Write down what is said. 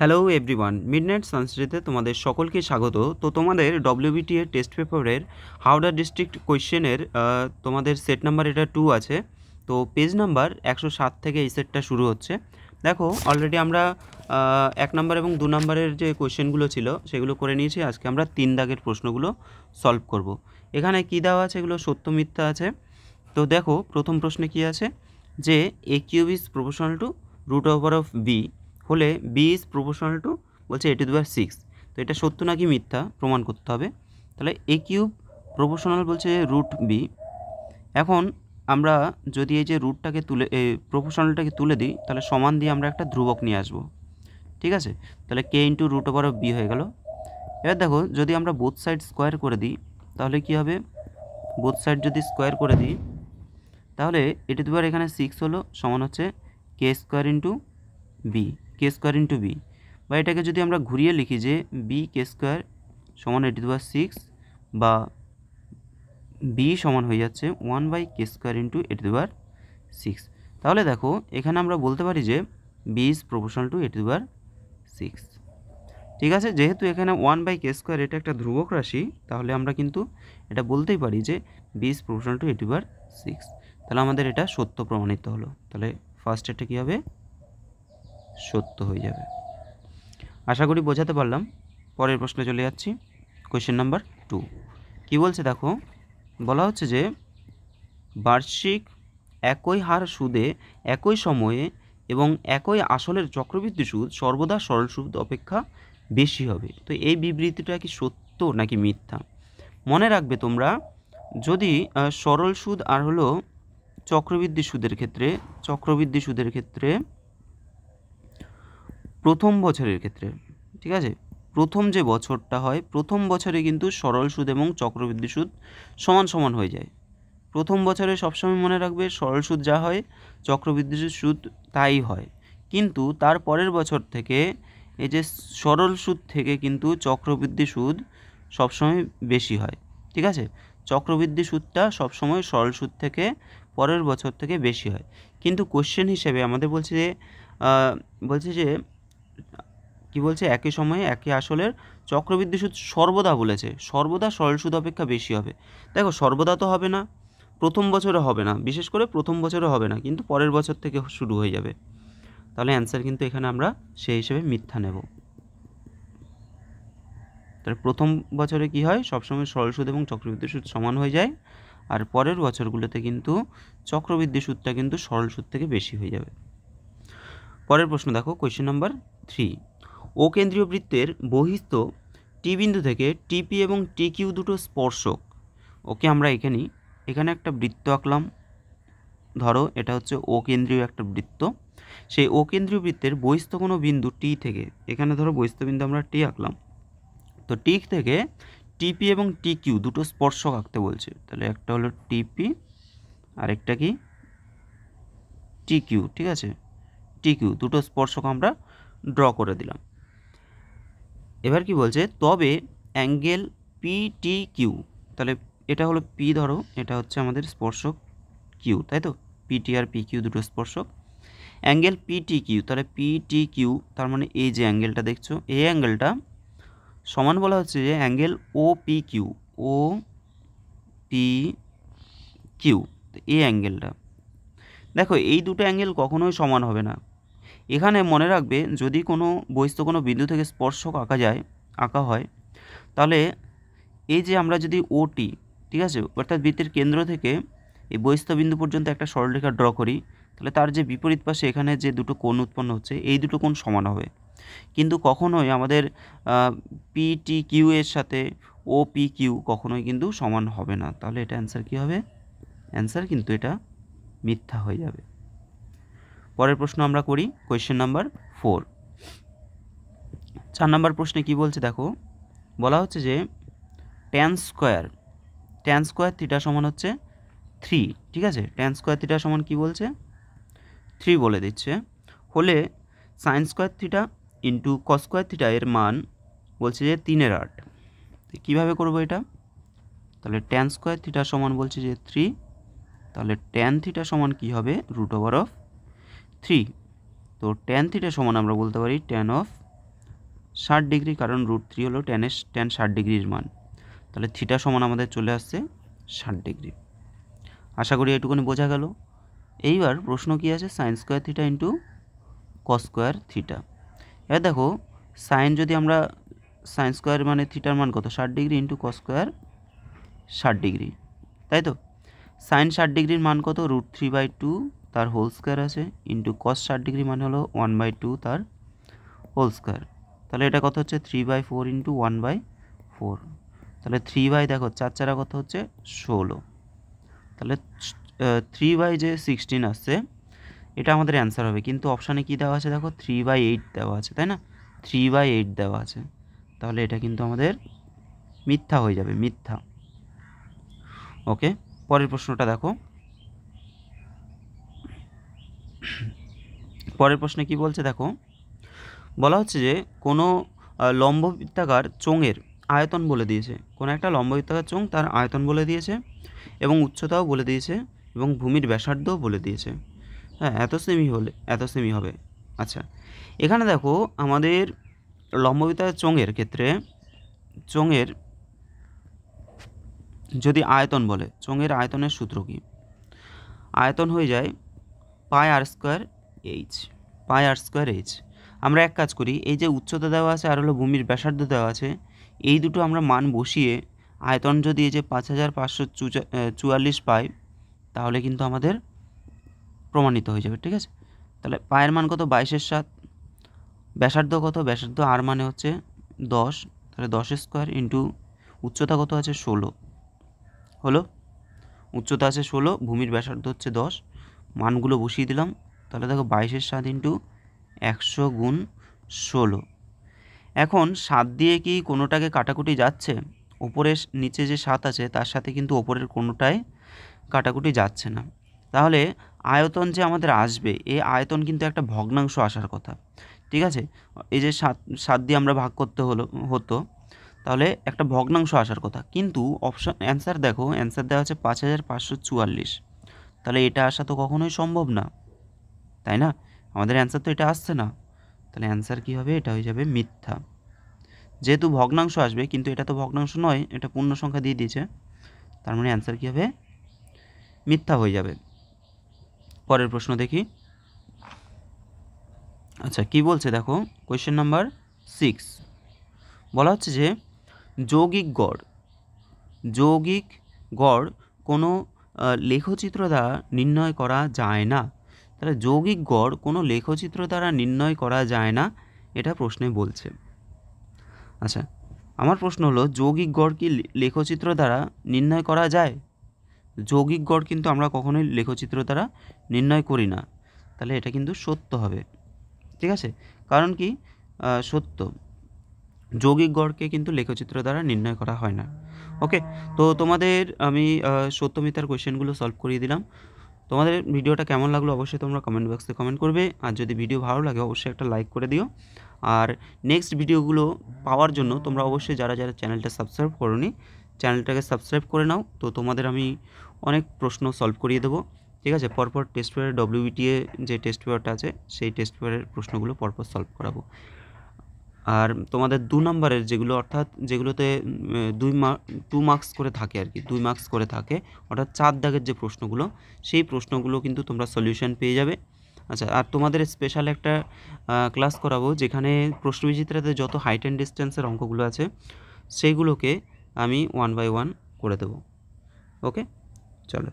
Hello everyone, midnight সানস্ট্রিতে তোমাদের সকলকে স্বাগত। তো তোমাদের ডব্লিউবিটি এর টেস্ট পেপারের হাওড়া ডিস্ট্রিক্ট কোয়েশ্চেনের তোমাদের সেট নাম্বার এটা 2 আছে। তো পেজ নাম্বার 107 থেকে এই সেটটা শুরু হচ্ছে। দেখো অলরেডি আমরা 1 নাম্বার এবং 2 নাম্বারের যে কোয়েশ্চেনগুলো ছিল সেগুলো করে নিয়েছি। আজকে আমরা 3 দাগের প্রশ্নগুলো সলভ করব। এখানে কী দেওয়া আছে, এগুলো সত্য মিথ্যা আছে। তো দেখো প্রথম প্রশ্নে কী আছে, যে a cube is proportional to root over of b হলে বি ইজ প্রপোর্শনাল টু, বলছে এ টু দি পাওয়ার 6। তো এটা সত্য নাকি মিথ্যা প্রমাণ করতে হবে। তাহলে এ কিউব প্রপোর্শনাল বলছে রুট বি। এখন আমরা যদি এই যে রুটটাকে তুলে প্রপোর্শনালটাকে তুলে দিই, তাহলে সমান দিয়ে আমরা একটা ধ্রুবক নিয়ে আসবো। ঠিক আছে, তাহলে k into root over of b হয়ে গেল। এবার দেখো যদি আমরা বোথ সাইড স্কোয়ার করে দিই তাহলে কি হবে, বোথ সাইড যদি স্কোয়ার করে দিই তাহলে এ টু দি পাওয়ার এখানে 6 হলো সমান হচ্ছে কে স্কোয়ার ইন্টু বি, কে স্কোয়ার ইন্টু বি। বা এটাকে যদি আমরা ঘুরিয়ে লিখি যে বি কে স্কোয়ার সমান এ টু দি পাওয়ার 6, বা বি সমান হয়ে যাচ্ছে 1/কে square into a to the power 6। তাহলে দেখো এখানে আমরা বলতে পারি যে b is proportional to a to the power 6। ঠিক আছে, যেহেতু এখানে 1/কে স্কোয়ার এটা একটা ধ্রুবক রাশি, তাহলে আমরা কিন্তু এটা বলতেই পারি যে b is proportional to a to the power 6। তাহলে আমাদের এটা সত্য প্রমাণিত হলো। তাহলে ফার্স্ট এটা কী হবে, সত্য হয়ে যাবে। আশা করি বোঝাতে পারলাম। পরের প্রশ্নে চলে যাচ্ছি, কোয়েশ্চেন নাম্বার 2। কী বলছে দেখো, বলা হচ্ছে যে বার্ষিক একই হার সুদে একই সময়ে এবং একই আসলের চক্রবৃদ্ধি সুদ সর্বদা সরল সুদ অপেক্ষা বেশি হবে। তো এই বিবৃতিটা কি সত্য নাকি মিথ্যা? মনে রাখবে তোমরা, যদি সরল সুদ আর হলো চক্রবৃদ্ধি সুদের ক্ষেত্রে প্রথম বছরের ক্ষেত্রে, ঠিক আছে, প্রথম যে বছরটা হয় প্রথম বছরে কিন্তু সরল সুদ এবং চক্রবৃদ্ধি সুদ সমান সমান হয়ে যায়। প্রথম বছরে সবসময় মনে রাখবে সরল সুদ যা হয় চক্রবৃদ্ধি সুদ তাই হয়। কিন্তু তার পরের বছর থেকে এই যে সরল সুদ থেকে কিন্তু চক্রবৃদ্ধি সুদ সবসময় বেশি হয়। ঠিক আছে, চক্রবৃদ্ধি সুদটা সবসময় সরল সুদ থেকে পরের বছর থেকে বেশি হয়। কিন্তু কোশ্চেন হিসেবে আমাদের বলছে যে কি বলছে, একই সময়ে একই আসলের চক্রবৃদ্ধি সুদ সর্বদা বলেছে, সর্বদা সরল সুদ অপেক্ষা বেশি হবে। দেখো সর্বদা তো হবে না, প্রথম বছরে হবে না, বিশেষ করে প্রথম বছরে হবে না, কিন্তু পরের বছর থেকে শুরু হয়ে যাবে। তাহলে অ্যান্সার কিন্তু এখানে আমরা সেই হিসেবে মিথ্যা নেব। তাহলে প্রথম বছরে কি হয়, সবসময় সরল সুদ এবং চক্রবৃদ্ধি সুদ সমান হয়ে যায়, আর পরের বছরগুলোতে কিন্তু চক্রবৃদ্ধি সুদটা কিন্তু সরল সুদ থেকে বেশি হয়ে যাবে। পরের প্রশ্ন দেখো, কোয়েশ্চেন নাম্বার 3। ও কেন্দ্রীয় বৃত্তের বহিস্থ টি বিন্দু থেকে টিপি এবং টি কিউ দুটো স্পর্শক। ওকে, আমরা এখানে একটা বৃত্ত আঁকলাম। ধরো এটা হচ্ছে ও কেন্দ্রীয় একটা বৃত্ত। সেই ও কেন্দ্রীয় বৃত্তের বহিস্থ কোনো বিন্দু টি থেকে, এখানে ধরো বহিস্থ বিন্দু আমরা টি আঁকলাম। তো টি থেকে টিপি এবং টি কিউ দুটো স্পর্শক আঁকতে বলছে। তাহলে একটা হলো টিপি, আরেকটা কি টি কিউ। ঠিক আছে, টি কিউ দুটো স্পর্শক আমরা ড্র করে দিলাম। এবার কি বলছে, তবে অ্যাঙ্গেল পি টি কিউ, তাহলে এটা হলো পি, ধরো এটা হচ্ছে আমাদের স্পর্শক কিউ, তাই তো, পি টি আর পি কিউ দুটো স্পর্শক। অ্যাঙ্গেল পি টি কিউ, তাহলে পি টি কিউ তার মানে এই যে অ্যাঙ্গেলটা দেখছো, এই অ্যাঙ্গেলটা সমান বলা হচ্ছে যে angle O P Q, O P Q, এই অ্যাঙ্গেলটা। দেখো এই দুটো অ্যাঙ্গেল কখনোই সমান হবে না। এখানে মনে রাখবে, যদি কোনো বহিস্থ কোনো বিন্দু থেকে স্পর্শক আঁকা হয়, তাহলে এই যে আমরা যদি ওটি, ঠিক আছে, অর্থাৎ বৃত্তের কেন্দ্র থেকে এই বহিস্থ বিন্দু পর্যন্ত একটা সরলরেখা ড্র করি, তাহলে তার যে বিপরীত পাশে এখানে যে দুটো কোণ উৎপন্ন হচ্ছে, এই দুটো কোণ সমান হবে। কিন্তু কখনোই আমাদের পি টি কিউ এর সাথে ও পি কিউ কখনোই কিন্তু সমান হবে না। তাহলে এটা অ্যান্সার কী হবে, অ্যান্সার কিন্তু এটা মিথ্যা হয়ে যাবে। পরের প্রশ্ন আমরা করি, কোয়েশ্চেন নাম্বার 4। 4 নম্বর প্রশ্নে কি বলছে দেখো, বলা হচ্ছে যে ট্যান স্কোয়ার থিটা সমান হচ্ছে 3। ঠিক আছে, ট্যান স্কোয়ার থিটা সমান কি বলছে, 3 বলে দিচ্ছে। হলে sine square theta into cos square theta এর মান বলছে যে 3/8। কীভাবে করবো এটা, তাহলে ট্যান স্কোয়ার থিটা সমান বলছে যে 3, তাহলে ট্যান থিটা সমান কি হবে, √3। তো ট্যান থিটা সমান আমরা বলতে পারি ট্যান অফ 60 ডিগ্রি, কারণ √3 হলো tan 60 ডিগ্রির মান। তাহলে থিটা সমান আমাদের চলে আসছে 60 ডিগ্রি। আশা করি এটুকুনি বোঝা গেল। এইবার প্রশ্ন কি আছে, sin square theta into cos square theta. এবার দেখো সাইন যদি আমরা sin স্কোয়ার মানে থিটার মান কত 60 degree into cos square 60 degree, তাই তো। sin 60 ডিগ্রির মান কত √3/2 তার হোল স্কোয়ার আছে, ইন্টু cos 60 ডিগ্রি মানে হলো 1/2 তার হোল স্কোয়ার। তাহলে এটা কত হচ্ছে 3/4 ইন্টু 1/4। তাহলে 3 দেখো 4 4 কত হচ্ছে 16। তাহলে 3/16 আসছে, এটা আমাদের অ্যান্সার হবে। কিন্তু অপশানে কি দেওয়া আছে দেখো 3/8 দেওয়া আছে, তাই না? 3/8 দেওয়া আছে, তাহলে এটা কিন্তু আমাদের মিথ্যা হয়ে যাবে, মিথ্যা। ওকে, পরের প্রশ্নটা দেখো। পরের প্রশ্নে কি বলছে দেখো, বলা হচ্ছে যে কোনো লম্ববৃত্তাকার চোঙের আয়তন বলে দিয়েছে, কোনো একটা লম্ববৃত্তাকার চোঙ তার আয়তন বলে দিয়েছে এবং উচ্চতাও বলে দিয়েছে এবং ভূমির ব্যাসার্ধও বলে দিয়েছে। হ্যাঁ, এত সেমি হবে। আচ্ছা, এখানে দেখো আমাদের লম্ববৃত্তাকার চোঙের ক্ষেত্রে চোঙের যদি আয়তন বলে, চোঙের আয়তনের সূত্র কি? আয়তন হয়ে যায় πr²h। আমরা এক কাজ করি, এই যে উচ্চতা দেওয়া আছে আর হলো ভূমির ব্যাসার্ধ দেওয়া আছে, এই দুটো আমরা মান বসিয়ে আয়তন যদি এই যে 5544 পাই, তাহলে কিন্তু আমাদের প্রমাণিত হয়ে যাবে, ঠিক আছে। তাহলে পায়ের মান কত 22/7, ব্যাসার্ধ কত, ব্যাসার্ধ আর মানে হচ্ছে 10, তাহলে 10² ইন্টু উচ্চতা কত আছে 16 হলো, উচ্চতা আছে 16, ভূমির ব্যাসার্ধ হচ্ছে 10, মানগুলো বসিয়ে দিলাম। তাহলে দেখো 22/7 ইন্টু 100 গুণ 16। এখন 7 দিয়ে কি কোনোটাকে কাটাকুটি যাচ্ছে? ওপরের নিচে যে 7 আছে তার সাথে কিন্তু ওপরের কোনোটায় কাটাকুটি যাচ্ছে না। তাহলে আয়তন যে আমাদের আসবে, এই আয়তন কিন্তু একটা ভগ্নাংশ আসার কথা, ঠিক আছে। এই যে 7 দিয়ে আমরা ভাগ করতে হতো, তাহলে একটা ভগ্নাংশ আসার কথা। কিন্তু অ্যান্সার দেখো, অ্যান্সার দেওয়া আছে 5544, তাহলে এটা আসা তো কখনোই সম্ভব না, তাই না? আমাদের অ্যান্সার তো এটা আসছে না, তাহলে অ্যান্সার কী হবে? এটা হয়ে যাবে মিথ্যা। যেহেতু ভগ্নাংশ আসবে, কিন্তু এটা তো ভগ্নাংশ নয়, এটা পূর্ণ সংখ্যা দিয়ে দিয়েছে, তার মানে অ্যান্সার কী হবে? মিথ্যা হয়ে যাবে। পরের প্রশ্ন দেখি। আচ্ছা, কি বলছে দেখো, কোয়েশ্চেন নাম্বার 6 বলা হচ্ছে যে যৌগিক গড় কোনো লেখচিত্র দ্বারা নির্ণয় করা যায় না। তাহলে যৌগিক গড় কোনো লেখচিত্র দ্বারা নির্ণয় করা যায় না, এটা প্রশ্নে বলছে। আচ্ছা, আমার প্রশ্ন হলো যৌগিক গড় কি লেখচিত্র দ্বারা নির্ণয় করা যায়? যৌগিক গড় কিন্তু আমরা কখনোই লেখচিত্র দ্বারা নির্ণয় করি না, তাহলে এটা কিন্তু সত্য হবে, ঠিক আছে। কারণ কি সত্য, যৌগিক গড়কে কিন্তু লেখচিত্র দ্বারা নির্ণয় করা হয় না। ওকে, তো তোমাদের আমি সত্য মিথ্যার কোয়েশ্চেনগুলো সলভ করিয়ে দিলাম। তোমাদের ভিডিওটা কেমন লাগলো অবশ্যই তোমরা কমেন্ট বক্সে কমেন্ট করবে, আর যদি ভিডিও ভালো লাগে অবশ্যই একটা লাইক করে দিও। আর নেক্সট ভিডিওগুলো পাওয়ার জন্য তোমরা অবশ্যই যারা চ্যানেলটা সাবস্ক্রাইব করোনি, চ্যানেলটাকে সাবস্ক্রাইব করে নাও। তো তোমাদের আমি অনেক প্রশ্ন সলভ করিয়ে দেবো, ঠিক আছে। পরপর টেস্ট পেপারের WBTA যে টেস্ট পেপারটা আছে, সেই টেস্ট পেপারের প্রশ্নগুলো পরপর সলভ করাবো। আর তোমাদের 2 নম্বরের যেগুলো, অর্থাৎ যেগুলোতে 2 মার্কস করে থাকে আর কি, 2 মার্কস করে থাকে, অর্থাৎ 4 দাগের যে প্রশ্নগুলো, সেই প্রশ্নগুলো কিন্তু তোমরা সলিউশন পেয়ে যাবে। আচ্ছা, আর তোমাদের স্পেশাল একটা ক্লাস করাবো, যেখানে প্রশ্নবিচিত্রাতে যত হাইট অ্যান্ড ডিস্টেন্সের অঙ্কগুলো আছে সেইগুলোকে আমি 1 by 1 করে দেবো। ওকে, চলো।